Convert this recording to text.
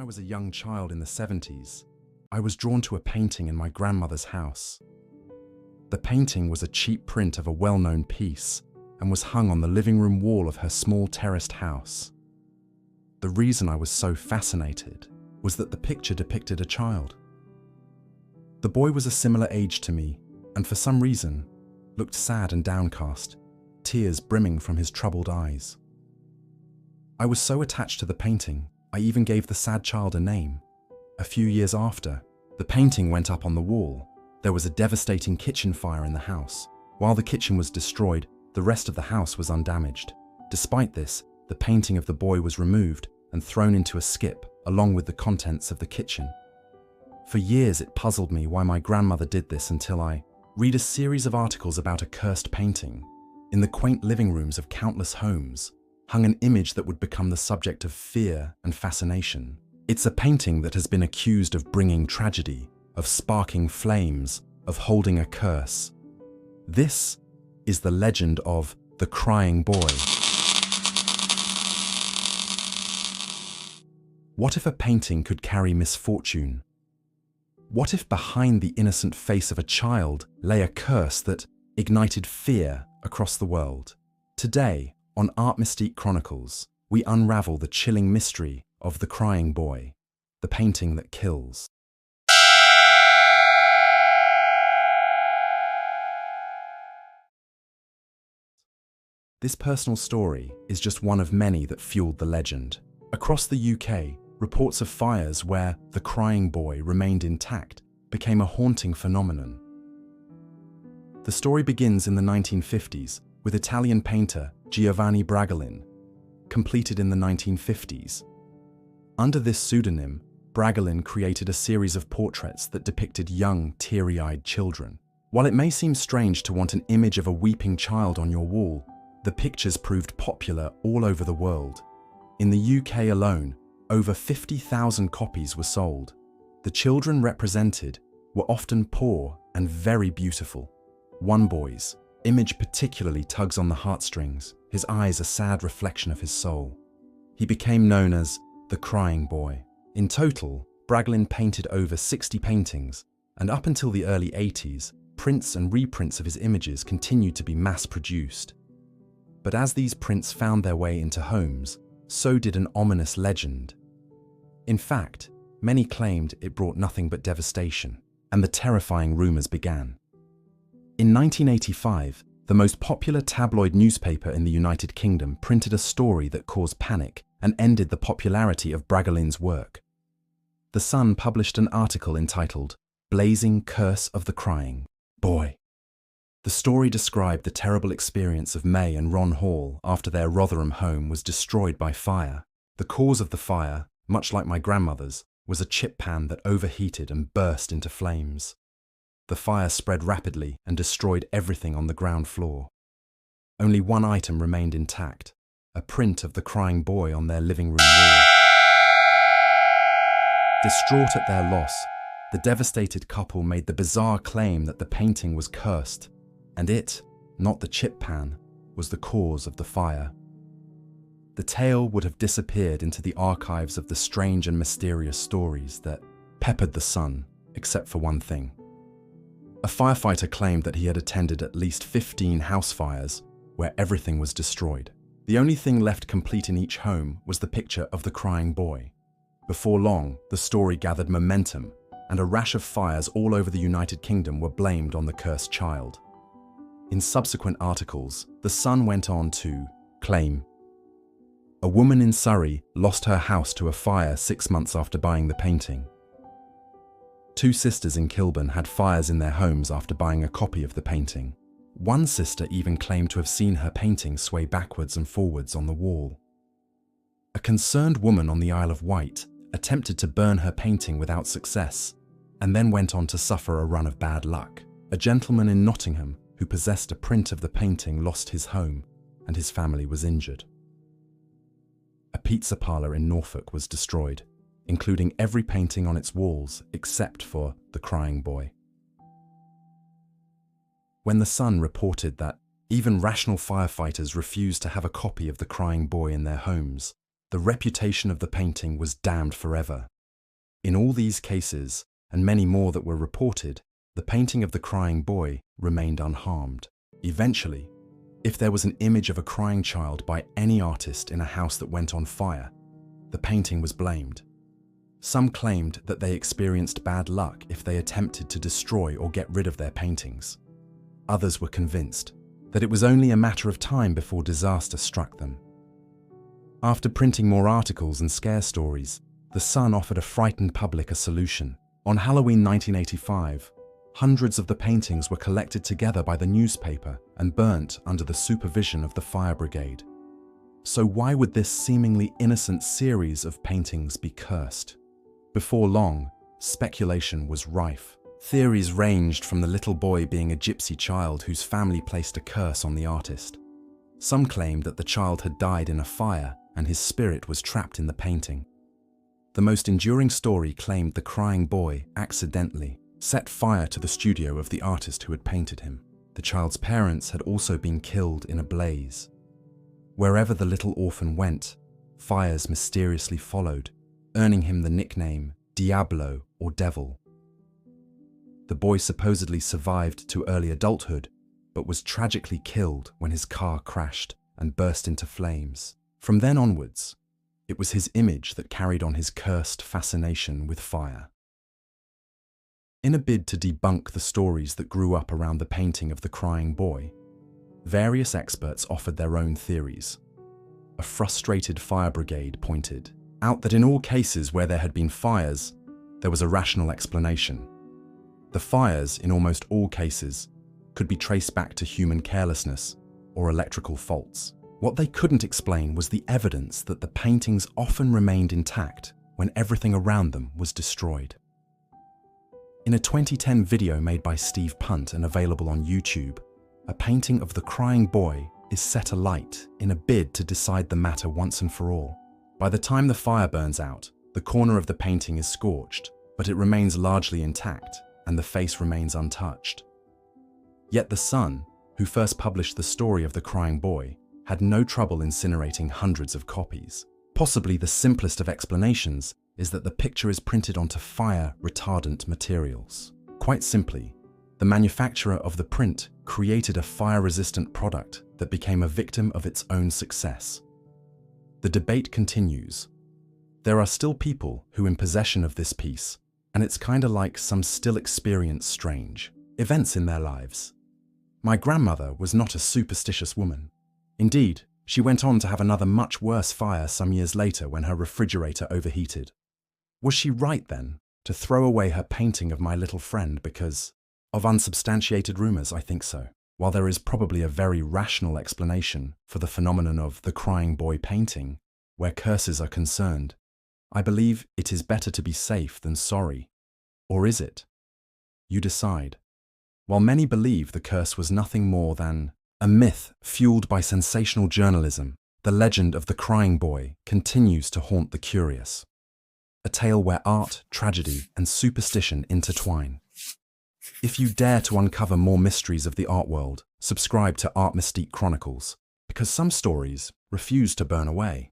was a young child in the 70s, I was drawn to a painting in my grandmother's house. The painting was a cheap print of a well-known piece and was hung on the living room wall of her small terraced house. The reason I was so fascinated was that the picture depicted a child. The boy was a similar age to me and for some reason looked sad and downcast, tears brimming from his troubled eyes. I was so attached to the painting, I even gave the sad child a name. A few years after, the painting went up on the wall. There was a devastating kitchen fire in the house. While the kitchen was destroyed, the rest of the house was undamaged. Despite this, the painting of the boy was removed and thrown into a skip, along with the contents of the kitchen. For years it puzzled me why my grandmother did this until I read a series of articles about a cursed painting. In the quaint living rooms of countless homes hung an image that would become the subject of fear and fascination. It's a painting that has been accused of bringing tragedy, of sparking flames, of holding a curse. This is the legend of the crying boy. What if a painting could carry misfortune? What if behind the innocent face of a child lay a curse that ignited fear across the world? Today, on Art Mystique Chronicles, we unravel the chilling mystery of the crying boy, the painting that kills. This personal story is just one of many that fueled the legend. Across the UK, reports of fires where the crying boy remained intact became a haunting phenomenon. The story begins in the 1950s with Italian painter Giovanni Bragolin, completed in the 1950s. Under this pseudonym, Bragolin created a series of portraits that depicted young, teary-eyed children. While it may seem strange to want an image of a weeping child on your wall, the pictures proved popular all over the world. In the UK alone, over 50,000 copies were sold. The children represented were often poor and very beautiful. One boy's image particularly tugs on the heartstrings, his eyes a sad reflection of his soul. He became known as the crying boy. In total, Bragolin painted over 60 paintings, and up until the early 80s, prints and reprints of his images continued to be mass-produced. But as these prints found their way into homes, so did an ominous legend. In fact, many claimed it brought nothing but devastation, and the terrifying rumors began. In 1985, the most popular tabloid newspaper in the United Kingdom printed a story that caused panic and ended the popularity of Bragolin's work. The Sun published an article entitled, "Blazing Curse of the Crying Boy." The story described the terrible experience of May and Ron Hall after their Rotherham home was destroyed by fire. The cause of the fire, much like my grandmother's, was a chip pan that overheated and burst into flames. The fire spread rapidly and destroyed everything on the ground floor. Only one item remained intact, a print of the crying boy on their living room wall. Distraught at their loss, the devastated couple made the bizarre claim that the painting was cursed, and it, not the chip pan, was the cause of the fire. The tale would have disappeared into the archives of the strange and mysterious stories that peppered the Sun, except for one thing. A firefighter claimed that he had attended at least 15 house fires where everything was destroyed. The only thing left complete in each home was the picture of the crying boy. Before long, the story gathered momentum, and a rash of fires all over the United Kingdom were blamed on the cursed child. In subsequent articles, the Sun went on to claim, "A woman in Surrey lost her house to a fire 6 months after buying the painting." 2 sisters in Kilburn had fires in their homes after buying a copy of the painting. One sister even claimed to have seen her painting sway backwards and forwards on the wall. A concerned woman on the Isle of Wight attempted to burn her painting without success, and then went on to suffer a run of bad luck. A gentleman in Nottingham who possessed a print of the painting lost his home, and his family was injured. A pizza parlour in Norfolk was destroyed, including every painting on its walls except for the crying boy. When the Sun reported that even rational firefighters refused to have a copy of the crying boy in their homes, the reputation of the painting was damned forever. In all these cases, and many more that were reported, the painting of the crying boy remained unharmed. Eventually, if there was an image of a crying child by any artist in a house that went on fire, the painting was blamed. Some claimed that they experienced bad luck if they attempted to destroy or get rid of their paintings. Others were convinced that it was only a matter of time before disaster struck them. After printing more articles and scare stories, The Sun offered a frightened public a solution. On Halloween 1985, hundreds of the paintings were collected together by the newspaper and burnt under the supervision of the fire brigade. So why would this seemingly innocent series of paintings be cursed? Before long, speculation was rife. Theories ranged from the little boy being a gypsy child whose family placed a curse on the artist. Some claimed that the child had died in a fire and his spirit was trapped in the painting. The most enduring story claimed the crying boy accidentally set fire to the studio of the artist who had painted him. The child's parents had also been killed in a blaze. Wherever the little orphan went, fires mysteriously followed, earning him the nickname Diablo or Devil. The boy supposedly survived to early adulthood, but was tragically killed when his car crashed and burst into flames. From then onwards, it was his image that carried on his cursed fascination with fire. In a bid to debunk the stories that grew up around the painting of the crying boy, various experts offered their own theories. A frustrated fire brigade pointed out that in all cases where there had been fires, there was a rational explanation. The fires, in almost all cases, could be traced back to human carelessness or electrical faults. What they couldn't explain was the evidence that the paintings often remained intact when everything around them was destroyed. In a 2010 video made by Steve Punt and available on YouTube, a painting of the crying boy is set alight in a bid to decide the matter once and for all. By the time the fire burns out, the corner of the painting is scorched, but it remains largely intact and the face remains untouched. Yet The Sun, who first published the story of the crying boy, had no trouble incinerating hundreds of copies. Possibly the simplest of explanations is that the picture is printed onto fire-retardant materials. Quite simply, the manufacturer of the print created a fire-resistant product that became a victim of its own success. The debate continues. There are still people who are in possession of this piece, and it's kinda like some still experience strange events in their lives. My grandmother was not a superstitious woman. Indeed, she went on to have another much worse fire some years later when her refrigerator overheated. Was she right then to throw away her painting of my little friend because of unsubstantiated rumors? I think so. While there is probably a very rational explanation for the phenomenon of the crying boy painting, where curses are concerned, I believe it is better to be safe than sorry. Or is it? You decide. While many believe the curse was nothing more than a myth fueled by sensational journalism, the legend of the crying boy continues to haunt the curious. A tale where art, tragedy, and superstition intertwine. If you dare to uncover more mysteries of the art world, subscribe to Art Mystique Chronicles, because some stories refuse to burn away.